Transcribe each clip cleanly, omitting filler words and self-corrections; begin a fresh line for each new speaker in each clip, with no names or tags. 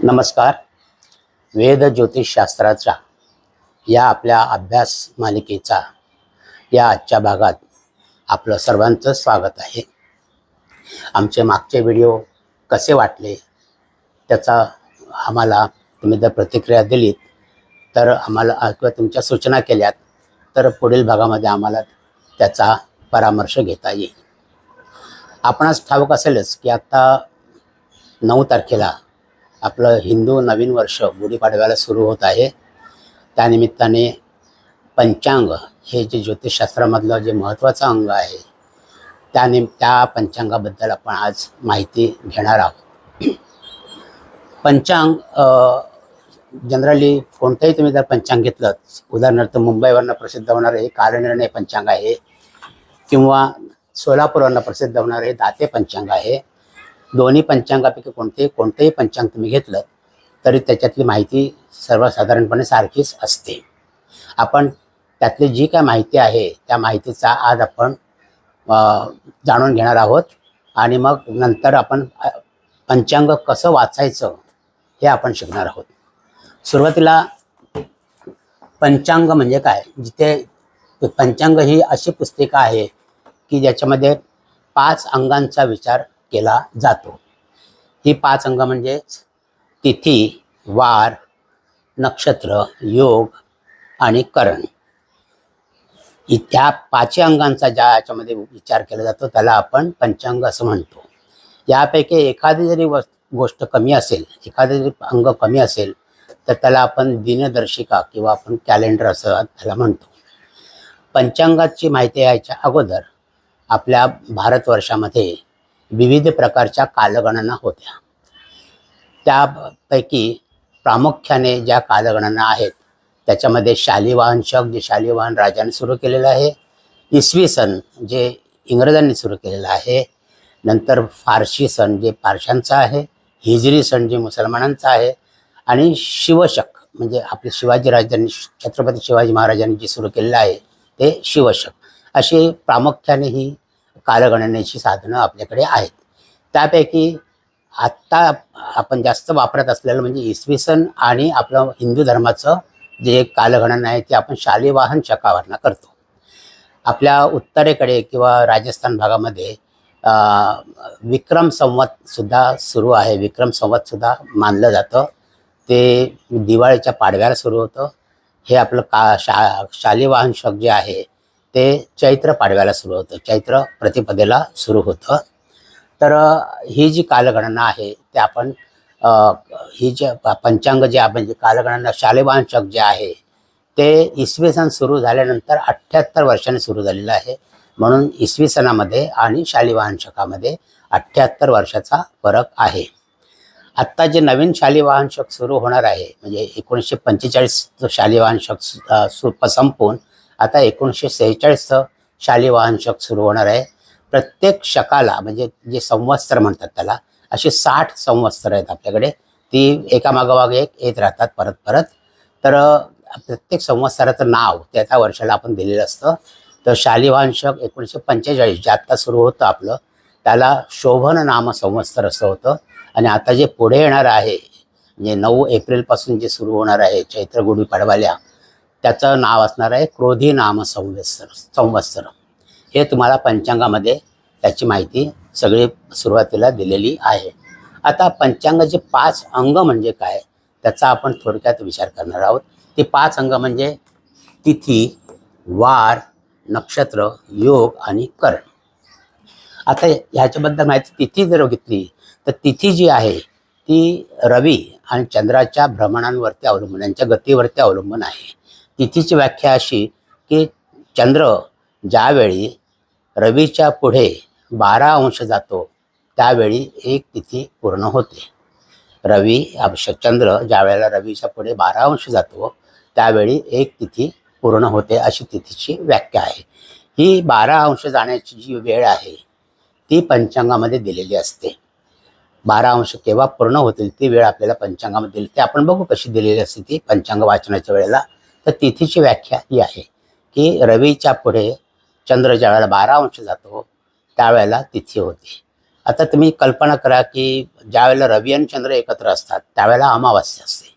नमस्कार. वेद ज्योतिषशास्त्राच्या या आपल्या अभ्यास मालिकेचा या आजच्या भागात आपलं सर्वांचं स्वागत आहे. आमचे मागचे व्हिडिओ कसे वाटले त्याचा आम्हाला तुम्ही जर प्रतिक्रिया दिलीत तर आम्हाला किंवा तुमच्या सूचना केल्यात तर पुढील भागामध्ये आम्हाला त्याचा परामर्श घेता येईल. आपणास ठाऊक असेलच की आता 9 तारखेला आपलं हिंदू नवीन वर्ष गुढीपाडव्याला सुरू होत आहे. त्यानिमित्ताने पंचांग हे जे ज्योतिषशास्त्रामधलं जे महत्त्वाचं अंग आहे त्या पंचांगाबद्दल आपण आज माहिती घेणार आहोत. पंचांग जनरली कोणतंही तुम्ही जर पंचांग घेतलं, उदाहरणार्थ मुंबईवरनं प्रसिद्ध होणारे हे कालनिर्णय पंचांग आहे किंवा सोलापूरवरनं प्रसिद्ध होणारे दाते पंचांग आहे. दोन्ही पंचांगापैकी कोणतेही पंचांग तुम्ही घेतलं तरी त्याच्यातली माहिती सर्वसाधारणपणे सारखीच असते. आपण त्यातली जी काय माहिती आहे त्या माहितीचा आज आपण जाणून घेणार आहोत आणि मग नंतर आपण पंचांग कसं वाचायचं हे आपण शिकणार आहोत. सुरुवातीला पंचांग म्हणजे काय, जिथे पंचांग ही अशी पुस्तिका आहे की ज्याच्यामध्ये 5 अंगांचा विचार केला जातो. ही 5 अंग म्हणजे तिथी, वार, नक्षत्र, योग आणि करण. त्या 5 अंगांचा याच्यामध्ये विचार केला जातो त्याला आपण पंचांग असं म्हणतो. यापैकी एखादी जरी गोष्ट कमी असेल, एखादे जरी अंग कमी असेल तर त्याला आपण दिनदर्शिका किंवा आपण कॅलेंडर असं त्याला म्हणतो. पंचांगाची माहिती यायच्या अगोदर आपल्या भारतवर्षामध्ये विविध प्रकारच्या कालगणना होत्या. त्यापैकी प्रामुख्याने ज्या कालगणना आहेत त्याच्यामध्ये शालिवाहन शक जे शालिवाहन राजाने सुरू केलेलं आहे, इसवी सन जे इंग्रजांनी सुरू केलेलं आहे, नंतर फारसी सन जे पारशांचा आहे, हिजरी सन जे मुसलमानांचा आहे आणि शिवशक म्हणजे आपले शिवाजीराजांनी छत्रपती शिवाजी महाराजांनी जे सुरू केलेलं आहे ते शिवशक. अशी प्रामुख्याने ही कालगणनेची साधनं आपल्याकडे आहेत. त्यापैकी आत्ता आपण जास्त वापरत असलेलं म्हणजे इसवी सन आणि आपलं हिंदू धर्माचं जे कालगणना आहे ते आपण शालिवाहन शकावरनं करतो. आपल्या उत्तरेकडे किंवा राजस्थान भागामध्ये विक्रम संवतसुद्धा सुरू आहे. विक्रम संवतसुद्धा मानलं जातं. ते दिवाळीच्या पाडव्याला सुरू होतं. हे आपलं शालिवाहन शक जे आहे ते चैत्र पाडव्याला सुरू होतं, चैत्र प्रतिपदेला सुरू होतं. तर ही जी कालगणना आहे ते आपण ही जे पंचांग जे आपण जे कालगणना शालिवाहन शक जे आहे ते इसवी सन सुरू झाल्यानंतर 78 वर्षांनी सुरू झालेलं आहे. म्हणून इसवी सनामध्ये आणि शालिवाहन शकामध्ये 78 वर्षाचा फरक आहे. आत्ता जे नवीन शालिवाहन शक सुरू होणार आहे म्हणजे 1945 शालिवाहन शक संपून आता 1946चं शालिवाहन शक सुरू होणार आहे. प्रत्येक शकाला म्हणजे जे संवत्सर म्हणतात त्याला असे 60 संवत्सर आहेत आपल्याकडे. ती एकामागोमाग एक येत राहतात परत परत. तर प्रत्येक संवत्सराचं नाव त्या वर्षाला आपण दिलेलं असतं. तर शालिवाहन शक 1945 जे आत्ता सुरू होतं आपलं त्याला शोभन नाम संवत्सर असं होतं. आणि आता जे पुढे येणार आहे म्हणजे 9 एप्रिलपासून जे सुरू होणार आहे चैत्र गुढीपाडवाल्या त्याचं नाव असणार आहे क्रोधी नाम संवत्सर. हे तुम्हाला पंचांगामध्ये त्याची माहिती सगळी सुरुवातीला दिलेली आहे. आता पंचांगाचे 5 अंग म्हणजे काय त्याचा आपण थोडक्यात विचार करणार आहोत. ते 5 अंग म्हणजे तिथी, वार, नक्षत्र, योग आणि करण. आता ह्याच्याबद्दल माहिती तिथी जर घेतली तर तिथी जी आहे ती रवी आणि चंद्राच्या भ्रमणांवरती अवलंबून, यांच्या गतीवरती अवलंबून आहे. तिथीची व्याख्या अशी की चंद्र ज्यावेळी रवीच्या पुढे 12 अंश जातो त्यावेळी एक तिथी पूर्ण होते. चंद्र ज्या वेळेला रवीच्या पुढे 12 अंश जातो त्यावेळी एक तिथी पूर्ण होते अशी तिथीची व्याख्या आहे. ही 12 अंश जाण्याची जी वेळ आहे ती पंचांगामध्ये दिलेली असते. 12 अंश केव्हा पूर्ण होतील ती वेळ आपल्याला पंचांगामध्ये दिली, ते आपण बघू कशी दिलेली असते ती पंचांग वाचनाच्या वेळेला. तर तिथीची व्याख्या ही आहे की रवीच्या पुढे चंद्र ज्या वेळेला 12 अंश जातो त्यावेळेला तिथी होते. आता तुम्ही कल्पना करा की ज्या वेळेला रवी आणि चंद्र एकत्र असतात त्यावेळेला अमावास्या असते.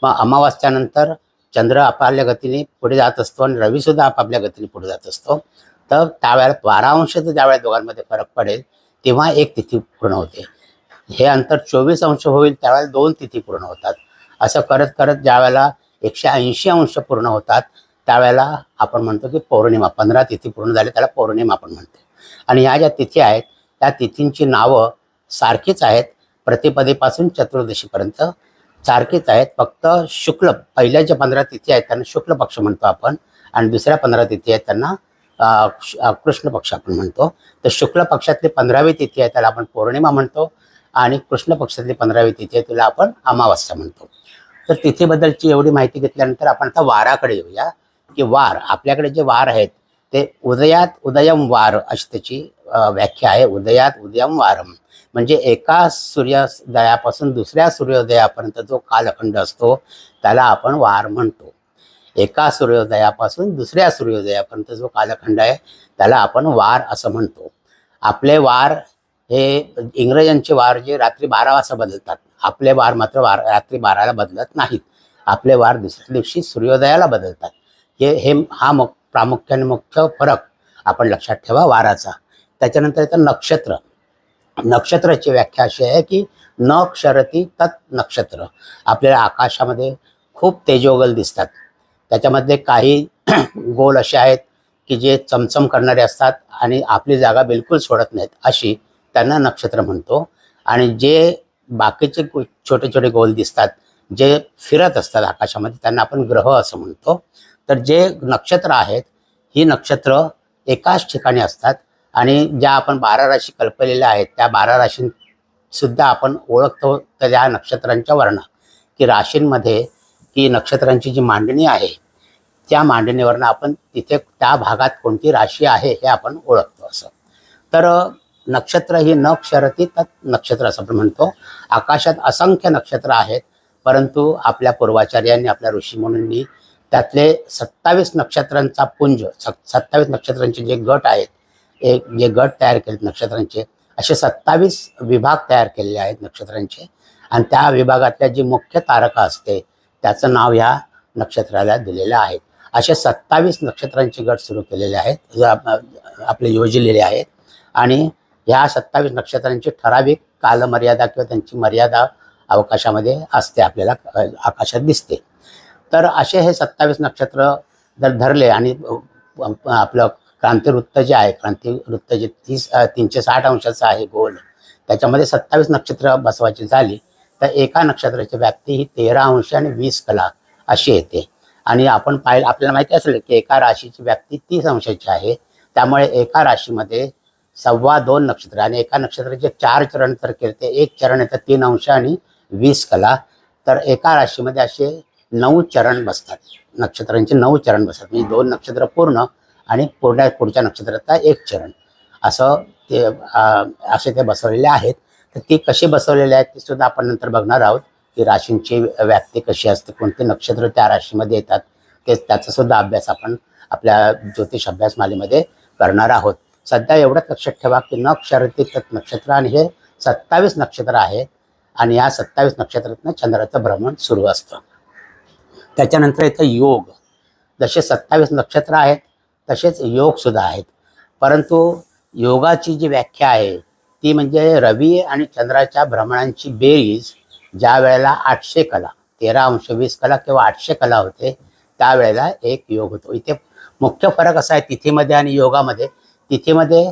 मग अमावास्यानंतर चंद्र आपापल्या गतीने पुढे जात असतो आणि रवीसुद्धा आपापल्या गतीने पुढे जात असतो. तर त्यावेळेला 12 अंशाचा ज्यावेळेला दोघांमध्ये फरक पडेल तेव्हा एक तिथी पूर्ण होते. हे अंतर 24 अंश होईल त्यावेळेला 2 तिथी पूर्ण होतात. असं करत करत ज्यावेळेला 180 अंश पूर्ण होतात त्यावेळेला आपण म्हणतो की पौर्णिमा, 15 तिथी पूर्ण झाली त्याला पौर्णिमा आपण म्हणतो. आणि ह्या ज्या तिथी आहेत त्या तिथींची नावं सारखीच आहेत, प्रतिपदेपासून चतुर्दशीपर्यंत सारखीच आहेत. फक्त शुक्ल पहिल्या ज्या 15 तिथी आहेत त्यांना शुक्ल पक्ष म्हणतो आपण, आणि दुसऱ्या 15 तिथी आहेत त्यांना कृष्ण पक्ष आपण म्हणतो. तर शुक्ल पक्षातली 15वी तिथी आहे त्याला आपण पौर्णिमा म्हणतो, आणि कृष्ण पक्षातली 15वी तिथी आहे तिला आपण अमावास्या म्हणतो. तर तिथीबद्दलची एवढी माहिती घेतल्यानंतर आपण आता वाराकडे येऊया. की वार, आपल्याकडे जे वार आहेत ते उदयात उदयम वार अशी त्याची व्याख्या आहे. उदयात उदयम वारम म्हणजे एका सूर्योदयापासून दुसऱ्या सूर्योदयापर्यंत जो कालखंड असतो त्याला आपण वार म्हणतो. एका सूर्योदयापासून दुसऱ्या सूर्योदयापर्यंत जो कालखंड आहे त्याला आपण वार असं म्हणतो. आपले वार हे इंग्रजांचे वार जे रात्री 12 वाजता बदलतात, आपले वार मात्र रात्री 12ला बदलत नाहीत. आपले वार दुसऱ्या दिवशी सूर्योदयाला बदलतात. हा प्रामुख्याने मुख्य फरक आपण लक्षात ठेवा वाराचा. त्याच्यानंतर येतं नक्षत्र. नक्षत्राची व्याख्या अशी आहे की न क्षरती तत् नक्षत्र. आपल्याला आकाशामध्ये खूप तेजोगल दिसतात, त्याच्यामध्ये काही गोल असे आहेत की जे चमचम करणारे असतात आणि आपली जागा बिलकुल सोडत नाहीत, अशी त्यांना नक्षत्र म्हणतो. आणि जे बाकीचे छोटे छोटे गोल दिसतात जे फिरत असतात आकाशामध्ये त्यांना आपण ग्रह असं म्हणतो. तर जे नक्षत्र आहेत ही नक्षत्र एकाच ठिकाणी असतात, आणि ज्या आपण 12 राशी कल्पलेल्या आहेत त्या 12 राशींसुद्धा आपण ओळखतो तर या नक्षत्रांच्या वर्णा की राशींमध्ये की नक्षत्रांची जी मांडणी आहे त्या मांडणीवरनं आपण तिथे त्या भागात कोणती राशी आहे हे आपण ओळखतो असं. तर नक्षत्र ही न क्षरती तत् नक्षत्र असं आपण म्हणतो. आकाशात असंख्य नक्षत्र आहेत, परंतु आपल्या पूर्वाचार्यांनी, आपल्या ऋषीमुनींनी त्यातले 27 नक्षत्रांचा पुंज, 27 नक्षत्रांचे जे गट आहेत, जे गट तयार केलेत नक्षत्रांचे, असे 27 विभाग तयार केलेले आहेत नक्षत्रांचे. आणि त्या विभागातल्या जी मुख्य तारका असते त्याचं नाव ह्या नक्षत्राला दिलेलं आहे. असे 27 नक्षत्रांचे गट सुरू केलेले आहेत, आपले योजलेले आहेत. आणि ह्या 27 नक्षत्रांची ठराविक कालमर्यादा किंवा त्यांची मर्यादा अवकाशामध्ये असते, आपल्याला आकाशात दिसते. तर असे हे 27 नक्षत्र जर धरले आणि आपलं क्रांतिवृत्त जे आहे, क्रांतिवृत्त जे 360 अंशाचं आहे गोल, त्याच्यामध्ये 27 नक्षत्र बसवायची झाली तर एका नक्षत्राची व्याप्ती ही 13 अंश आणि 20 कला अशी येते. आणि आपण आपल्याला माहिती असेल की एका राशीची व्याप्ती 30 अंशाची आहे. त्यामुळे एका राशीमध्ये 2.25 नक्षत्र, आणि एका नक्षत्राचे 4 चरण तर केले, एक चरण येतं 3 अंश आणि 20 कला. तर एका राशीमध्ये असे 9 चरण बसतात, नक्षत्रांचे 9 चरण बसतात. म्हणजे 2 नक्षत्र पूर्ण आणि पुढच्या नक्षत्राचा 1 चरण असं असे ते बसवलेले आहेत. तर ते कसे बसवलेले आहेत ते सुद्धा आपण नंतर बघणार आहोत की राशींची व्याप्ती कशी असते, कोणते नक्षत्र त्या राशीमध्ये येतात, त्याचा सुद्धा अभ्यास आपण आपल्या ज्योतिष अभ्यासमालेमध्ये करणार आहोत. सध्या एवढंच लक्षात ठेवा की न क्षरती तत् नक्षत्र, आणि हे 27 नक्षत्र आहेत. आणि या 27 नक्षत्रातनं चंद्राचं भ्रमण सुरू असतं. त्याच्यानंतर येतं योग. जसे 27 नक्षत्र आहेत तसेच योगसुद्धा आहेत, परंतु योगाची जी व्याख्या आहे ती म्हणजे रवी आणि चंद्राच्या भ्रमणांची बेरीज ज्या वेळेला 800 कला, 13 अंश 20 कला किंवा 800 कला होते त्यावेळेला एक योग होतो. इथे मुख्य फरक असा आहे तिथीमध्ये आणि योगामध्ये. तिथीमध्ये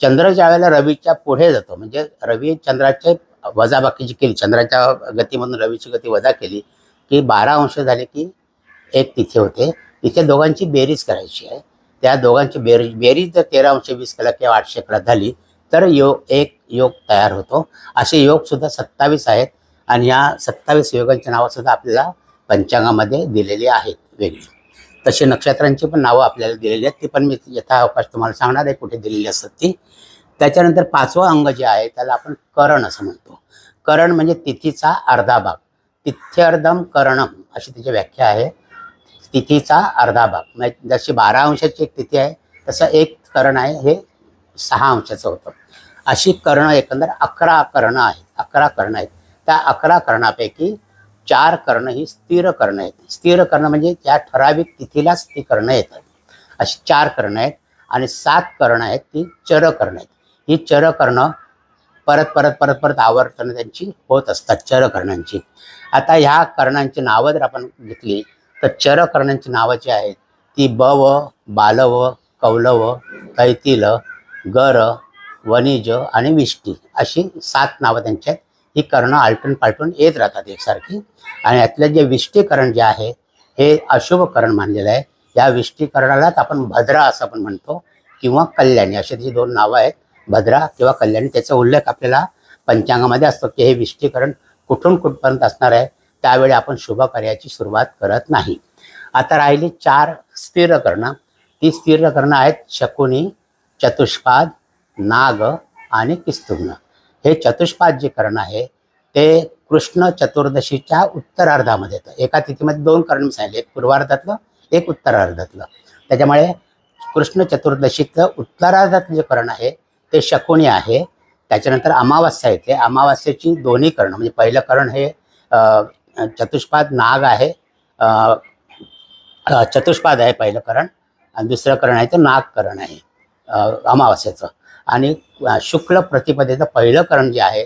चंद्र ज्या वेळेला रवीच्या पुढे जातो, म्हणजे रवी चंद्राचे वजाबाकीची केली, चंद्राच्या गतीमधून रवीची गती वजा केली की 12 अंश झाले की एक तिथी होते. इथे दोघांची बेरीज करायची आहे. त्या दोघांची बेरीज जर 13 अंश 20 कला किंवा 800 कला झाली तर एक योग तयार होतो. असे योगसुद्धा 27 आहेत. आणि ह्या 27 योगांची नावंसुद्धा आपल्याला पंचांगामध्ये दिलेली आहेत वेगळी. तसे नक्षत्रांची पण नावं आपल्याला दिलेली आहेत, ती पण मी यथाअवकाश तुम्हाला सांगणार आहे कुठे दिलेली असतात ती. त्याच्यानंतर 5वं अंग जे आहे त्याला आपण करण असं म्हणतो. करण म्हणजे तिथीचा अर्धा भाग. तिथ्यर्धम करणम अशी त्याची व्याख्या आहे. तिथीचा अर्धा भाग म्हणजे जशी 12 अंशाची एक तिथी आहे तसं एक करण आहे, हे 6 अंशाचं होतं. अशी कर्ण एकंदर 11 कर्ण आहेत. 11 कर्ण आहेत. त्या 11 कर्णापैकी 4 कर्ण ही स्थिर कर्ण आहेत. स्थिर कर्ण म्हणजे त्या ठराविक तिथीलाच ती कर्ण येतात. अशी 4 कर्ण आहेत आणि 7 कर्ण आहेत ती चर कर्ण आहेत. ही चर कर्ण परत परत परत परत आवर्तन त्यांची होत असतात चर कर्णांची. आता ह्या कर्णांची नावं जर आपण घेतली तर चर कर्णांची नावं जी आहेत ती बव, बालव, कौलव, तैतिल, गर, वणिज आणि विष्टी अशी 7 नावं त्यांची आहेत. ही कर्ण आलटून पालटून येत राहतात एकसारखी. आणि यातलं जे विष्टीकरण जे आहे हे अशुभ करण मानलेलं आहे. या विष्टीकरणालाच आपण भद्रा असं पण म्हणतो किंवा कल्याणी अशी त्याची 2 नावं आहेत, भद्रा किंवा कल्याणी. त्याचा उल्लेख आपल्याला पंचांगामध्ये असतो की हे विष्टीकरण कुठून कुठपर्यंत असणार आहे. त्यावेळी आपण शुभ कार्याची सुरुवात करत नाही. आता राहिली 4 स्थिर कर्ण. ती स्थिर कर्ण आहेत शकुनी, चतुष्पाद, नाग आणि किस्तुग्न. हे चतुष्पाद जे कर्ण आहे ते कृष्ण चतुर्दशीच्या उत्तरार्धामध्ये येतं. एका तिथीमध्ये 2 कर्ण मी सांगितले, एक पूर्वार्धातलं एक उत्तरार्धातलं. त्याच्यामुळे कृष्ण चतुर्दशीचं उत्तरार्धातलं जे कर्ण आहे ते शकुनी आहे. त्याच्यानंतर अमावास्या येते. अमावास्येची दोन्ही कर्ण म्हणजे पहिलं कर्ण हे चतुष्पाद नाग आहे, चतुष्पाद आहे पहिलं करण, आणि दुसरं करण आहे ते नागकरण आहे अमावास्येचं. आणि शुक्ल प्रतिपदेचं पहिलं करण जे आहे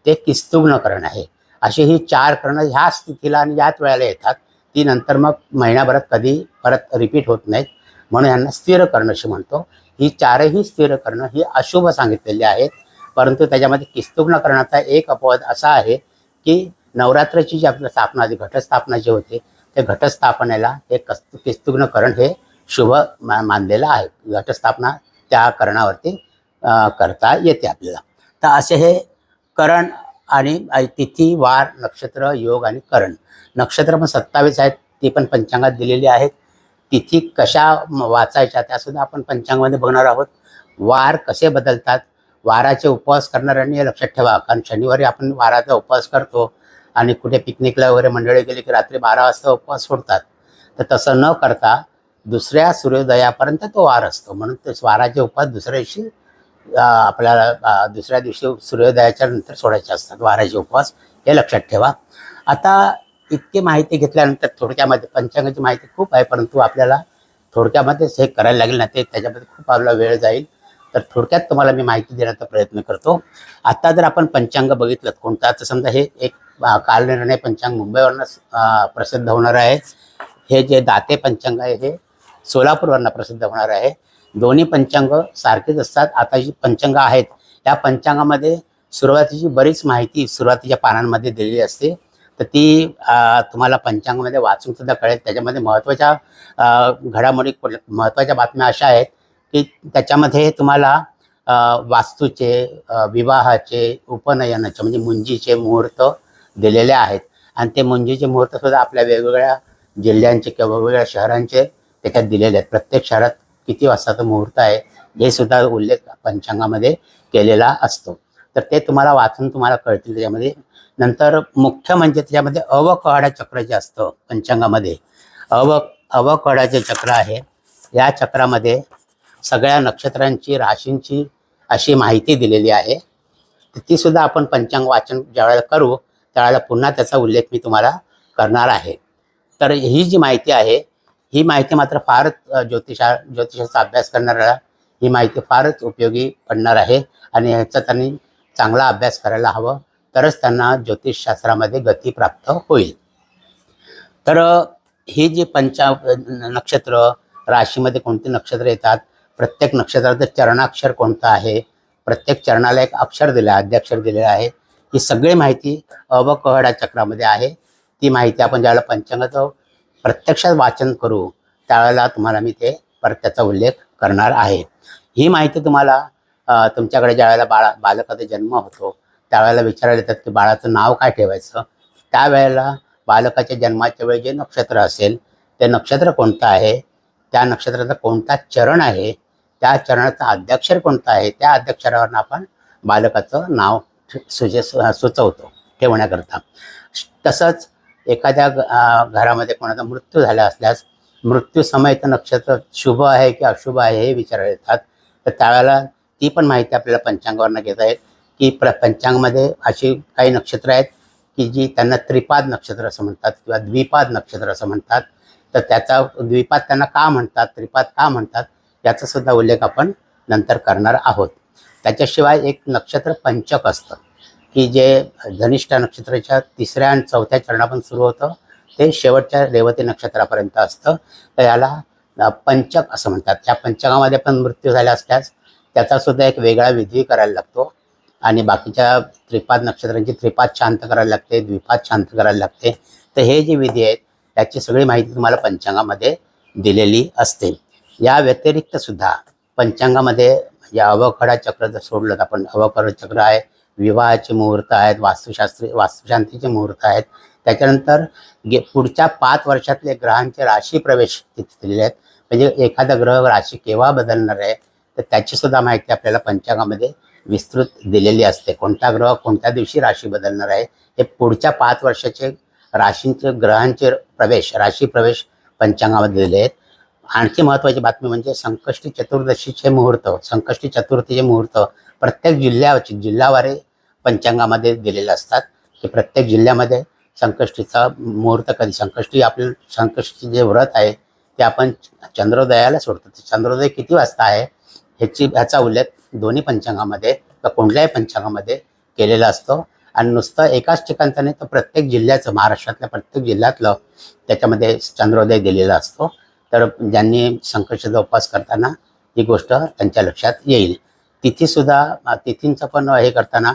ते किस्तुग्न करण आहे. अशी ही 4 कर्ण ह्या स्थितीला आणि याच वेळेला येतात. ती नंतर मग महिन्याभरात कधी परत रिपीट होत नाहीत, म्हणून यांना स्थिर कर्ण अशी म्हणतो. ही 4ही स्थिर कर्ण ही अशुभ सांगितलेली आहेत. परंतु त्याच्यामध्ये किस्तुग्न करणाचा एक अपवाद असा आहे की नवरात्राची जी आपल्या स्थापना आधी घटस्थापना जी होते त्या घटस्थापनेला हे किस्तुग्न करण हे शुभ मानलेलं आहे. घटस्थापना त्या करणावरती करता येते आपल्याला. तर असे हे करण आणि तिथी, वार, नक्षत्र, योग आणि करण. नक्षत्र पण 27 आहेत, ती पण पंचांगात दिलेली आहेत. तिथी कशा वाचायच्या त्यासुद्धा आपण पंचांगामध्ये बघणार आहोत. वार कसे बदलतात, वाराचे उपवास करणाऱ्यांनी हे लक्षात ठेवा, कारण शनिवारी आपण वाराचा उपवास करतो आणि कुठे पिकनिकला वगैरे मंडळी गेली की रात्री 12 वाजता उपवास सोडतात. तर तसं न करता दुसऱ्या सूर्योदयापर्यंत तो वार असतो, म्हणून ते वाराचे उपवास दुसऱ्या दिवशी आपल्याला दुसऱ्या दिवशी सूर्योदयाच्या नंतर सोडायचे असतात वाराचे उपवास, हे लक्षात ठेवा. आता इतकी माहिती घेतल्यानंतर थोडक्यामध्ये पंचांगाची माहिती खूप आहे, परंतु आपल्याला थोडक्यामध्येच हे करायला लागेल ना, ते त्याच्यामध्ये खूप आपला वेळ जाईल. तर थोडक्यात तुम्हाला मी माहिती देण्याचा प्रयत्न करतो. आता जर आपण पंचांग बघितलं कोणता, तर समजा हे एक कालनिर्णय पंचांग मुंबईवरनं प्रसिद्ध होणार आहे. हे जे दाते पंचांग आहे हे सोलापूरवरनं प्रसिद्ध होणार आहे. दोन्ही पंचांग सारखेच असतात. आता जी पंचांग आहेत या पंचांगामध्ये सुरुवातीची बरीच माहिती सुरुवातीच्या पानांमध्ये दिलेली असते. तर ती तुम्हाला पंचांगामध्ये वाचून सुद्धा कळेल. त्याच्यामध्ये महत्त्वाच्या घडामोडी, महत्त्वाच्या बातम्या अशा आहेत की त्याच्यामध्ये तुम्हाला वास्तूचे, विवाहाचे, उपनयनाचे म्हणजे मुंजीचे मुहूर्त दिलेले आहेत. आणि ते मुंजीचे मुहूर्तसुद्धा आपल्या वेगवेगळ्या जिल्ह्यांचे किंवा वेगवेगळ्या शहरांचे त्याच्यात दिलेले आहेत. प्रत्येक शहरात किती वाजताचा मुहूर्त आहे हे सुद्धा उल्लेख पंचांगामध्ये केलेला असतो. तर ते तुम्हाला वाचून तुम्हाला कळतील त्याच्यामध्ये. नंतर मुख्य म्हणजे त्याच्यामध्ये अवकहडा चक्र जे असतं पंचांगामध्ये, अवकहडाचे चक्र आहे. या चक्रामध्ये सगळ्या नक्षत्रांची, राशींची अशी माहिती दिलेली आहे. ती सुद्धा आपण पंचांग वाचन ज्यावेळेला करू त्यावेळेला पुन्हा त्याचा उल्लेख मी तुम्हाला करणार आहे. तर ही जी माहिती आहे ही माहिती मात्र फारच ज्योतिषाचा अभ्यास करणाऱ्याला ही माहिती फारच उपयोगी पडणार आहे. आणि ह्याचा त्यांनी चांगला अभ्यास करायला हवं, तरच त्यांना ज्योतिषशास्त्रामध्ये गती प्राप्त होईल. तर ही जी नक्षत्र, राशीमध्ये कोणते नक्षत्र येतात, प्रत्येक नक्षत्राचं चरणाक्षर कोणतं आहे, प्रत्येक चरणाला एक अक्षर दिलं आहे, आद्याक्षर दिलेलं आहे, ही सगळी माहिती अवकहडा चक्रामध्ये आहे. ती माहिती आपण ज्यावेळेला पंचांगाचं प्रत्यक्षात वाचन करू त्यावेळेला तुम्हाला मी ते परत त्याचा उल्लेख करणार आहे. ही माहिती तुम्हाला तुमच्याकडे ज्यावेळेला बालकाचा जन्म होतो त्यावेळेला विचारायला येतात की बाळाचं नाव काय ठेवायचं. त्यावेळेला बालकाच्या जन्माच्या वेळी जे नक्षत्र असेल ते नक्षत्र कोणतं आहे, त्या नक्षत्राचा कोणता चरण आहे, त्या चरणाचा आद्याक्षर कोणता आहे, त्या आद्याक्षरावरून आपण बालकाचं नाव सुचवतो ठेवण्याकरता. तसंच एखाद्या घरामध्ये कोणाचा मृत्यू झाला असल्यास मृत्यू समयचं नक्षत्र शुभ आहे की अशुभ आहे हे विचारायला येतात. तर त्यावेळेला ती पण माहिती आपल्याला पंचांगावरनं घेता येईल की पंचांगामध्ये अशी काही नक्षत्र आहेत की जी त्यांना त्रिपाद नक्षत्र असं म्हणतात किंवा द्विपाद नक्षत्र असं म्हणतात. तर त्याचा द्विपाद त्यांना का म्हणतात, त्रिपाद का म्हणतात, याचा सुद्धा उल्लेख आपण नंतर करणार आहोत. त्याच्याशिवाय एक नक्षत्र पंचक असतं की जे धनिष्ठा नक्षत्राच्या 3ऱ्या आणि 4थ्या चरणापासून सुरू होतं ते शेवटच्या रेवती नक्षत्रापर्यंत असतं. तर याला पंचक असं म्हणतात. त्या पंचकामध्ये पण मृत्यू झाला असल्यास त्याचा सुद्धा एक वेगळा विधी करायला लागतो आणि बाकीच्या त्रिपाद नक्षत्रांची त्रिपाद शांत करायला लागते, द्विपाद शांत करायला लागते. तर हे जे विधी आहेत त्याची सगळी माहिती तुम्हाला पंचांगामध्ये दिलेली असते. या व्यतिरिक्त सुद्धा पंचांगामध्ये या अवखडा चक्र जर सोडलं तर आपण अवखडा चक्र आहे, विवाहाचे मुहूर्त आहेत, वास्तुशांतीचे मुहूर्त आहेत. त्याच्यानंतर पुढच्या 5 वर्षातले ग्रहांचे राशी प्रवेश तिथे दिलेले आहेत. म्हणजे एखादा ग्रह राशी केव्हा बदलणार आहे तर त्याची सुद्धा माहिती आपल्याला पंचांगामध्ये विस्तृत दिलेली असते. कोणता ग्रह कोणत्या दिवशी राशी बदलणार आहे हे पुढच्या 5 वर्षाचे राशींचे ग्रहांचे प्रवेश राशी प्रवेश पंचांगामध्ये दिले आहेत. आणखी महत्त्वाची बातमी म्हणजे संकष्टी चतुर्दशीचे मुहूर्त, संकष्टी चतुर्थीचे मुहूर्त प्रत्येक जिल्ह्यावारे पंचांगामध्ये दिलेले असतात की प्रत्येक जिल्ह्यामध्ये संकष्टीचा मुहूर्त कधी, संकष्टी जे व्रत आहे ते आपण चंद्रोदयाला सोडतो. चंद्रोदय किती वाजता आहे ह्याचा उल्लेख दोन्ही पंचांगामध्ये तर कोणत्याही पंचांगामध्ये केलेला असतो. आणि नुसतं एकाच ठिकाणचं नाही तर प्रत्येक जिल्ह्याचं, महाराष्ट्रातल्या प्रत्येक जिल्ह्यातलं त्याच्यामध्ये चंद्रोदय दिलेला असतो. तर ज्यांनी संकष्टीचा उपवास करताना ही गोष्ट त्यांच्या लक्षात येईल. तिथीसुद्धा, तिथींचं पण हे करताना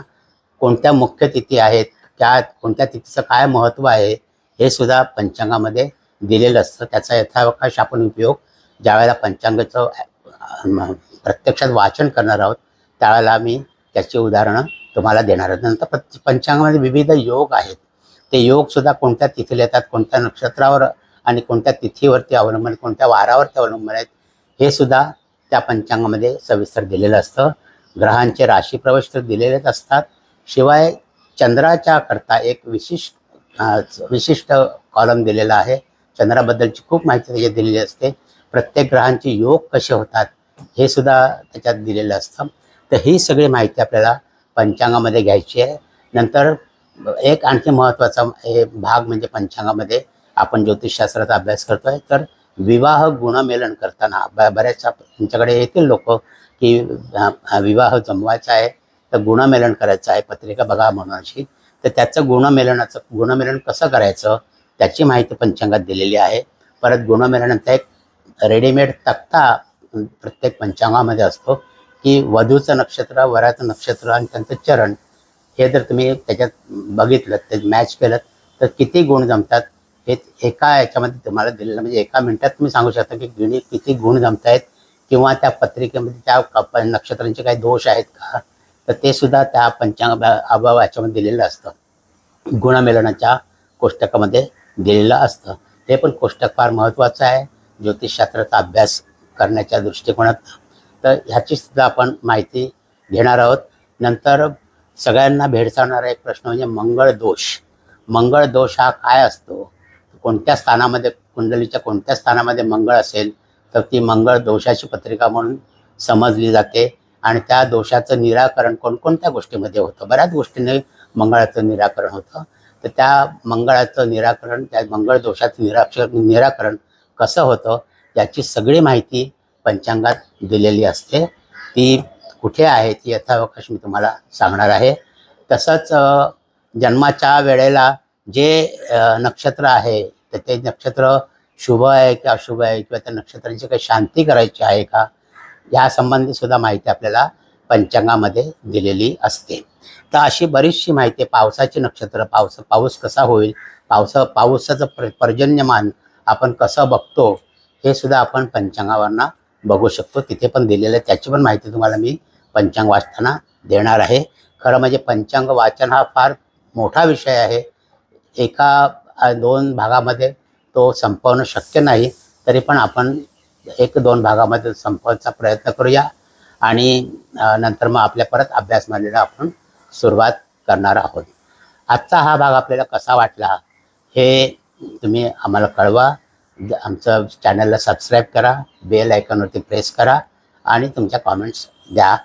कोणत्या मुख्य तिथी आहेत, त्या कोणत्या तिथीचं काय महत्त्व आहे हे सुद्धा पंचांगामध्ये दिलेलं असतं. त्याचा यथावकाश आपण उपयोग ज्यावेळेला पंचांगाचं प्रत्यक्षात वाचन करणार आहोत त्यावेळेला मी त्याची उदाहरणं तुम्हाला देणार आहोत. नंतर पंचांगामध्ये विविध योग आहेत. ते योगसुद्धा कोणत्या तिथीला येतात, कोणत्या नक्षत्रावर आणि कोणत्या तिथीवरती अवलंबून, कोणत्या वारावरती अवलंबून आहेत हे सुद्धा त्या पंचांगामध्ये सविस्तर दिलेलं असतं. ग्रहांचे राशी प्रवेश तर दिलेलेच असतात. शिवाय चंद्राच्या करता एक विशिष्ट कॉलम दिलेला आहे. चंद्राबद्दलची खूप माहिती त्याच्यात दिलेली असते. प्रत्येक ग्रहांचे योग कसे होतात हे सुद्धा त्याच्यात दिलेलं असतं. तर ही सगळी माहिती आपल्याला पंचांगामध्ये घ्यायची आहे. नंतर एक आणखी महत्त्वाचा हे भाग म्हणजे पंचांगामध्ये आपण ज्योतिषशास्त्राचा अभ्यास करतो आहे. तर विवाह गुणमेलन करताना बऱ्याचशा तुमच्याकडे येतील लोक की विवाह जमवायचा आहे तर गुणमेलन करायचं आहे, पत्रिका बघा म्हणून अशी. तर त्याचं गुणमेलन कसं करायचं त्याची माहिती पंचांगात दिलेली आहे. परत गुणमेलनाचा एक रेडीमेड तक्ता प्रत्येक पंचांगामध्ये असतो की वधूचं नक्षत्र, वराचं नक्षत्र आणि त्यांचं चरण हे जर तुम्ही त्याच्यात बघितलं, ते मॅच केलं तर किती गुण जमतात हे एका याच्यामध्ये तुम्हाला दिलेलं. म्हणजे एका मिनिटात तुम्ही सांगू शकता की किती गुण जमत आहेत किंवा त्या पत्रिकेमध्ये त्या नक्षत्रांचे काही दोष आहेत का, तर ते सुद्धा त्या पंचांग याच्यामध्ये दिलेलं असतं. गुणमेलनाच्या कोष्टकामध्ये दिलेलं असतं. ते पण कोष्टक फार महत्त्वाचं आहे ज्योतिषशास्त्राचा अभ्यास करण्याच्या दृष्टिकोनात. तर ह्याची सुद्धा आपण माहिती घेणार आहोत. नंतर सगळ्यांना भेडसावणारा एक प्रश्न म्हणजे मंगळ दोष. मंगळ दोष हा काय असतो, कोणत्या स्थानामध्ये, कुंडलीच्या कोणत्या स्थानामध्ये मंगळ असेल तर ती मंगळ दोषाची पत्रिका म्हणून समजली जाते. आणि त्या दोषाचं निराकरण कोणकोणत्या गोष्टीमध्ये होतं, बऱ्याच गोष्टींनी मंगळाचं निराकरण होतं. तर त्या मंगळाचं निराकरण, त्या मंगळ दोषाचं निराकरण कसं होतं याची सगळी माहिती पंचांगात दिलेली असते. ती कुठे आहे ती यथावकाश मी तुम्हाला सांगणार आहे. तसंच जन्माच्या वेळेला जे नक्षत्र आहे तर ते नक्षत्र शुभ आहे की अशुभ आहे किंवा त्या नक्षत्रांची काही शांती करायची आहे का यासंबंधी सुद्धा माहिती आपल्याला पंचांगामध्ये दिलेली असते. तर अशी बरीचशी माहिती आहे. पावसाची नक्षत्र, पाऊस कसा होईल, पावसाचं पर्जन्यमान आपण कसं बघतो हे सुद्धा आपण पंचांगावरनं बघू शकतो. तिथे पण दिलेलं आहे. त्याची पण माहिती तुम्हाला मी पंचांग वाचताना देणार आहे. खरं म्हणजे पंचांग वाचन हा फार मोठा विषय आहे. एका 2 भागामध्ये तो संपवणं शक्य नाही. तरी पण आपण 1-2 भागामध्ये संपवायचा प्रयत्न करूया आणि नंतर मग आपल्या परत अभ्यासमालेला आपण सुरुवात करणार आहोत. आजचा हा भाग आपल्याला कसा वाटला हे तुम्ही आम्हाला कळवा. आमचं चॅनलला सबस्क्राईब करा, बेल आयकॉनवरती प्रेस करा आणि तुमच्या कॉमेंट्स द्या.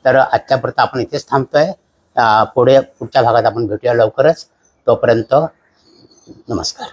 तर आजच्यापुरतं आपण इथेच थांबतोय. पुढच्या भागात आपण भेटूया लवकरच. तोपर्यंत नमस्कार.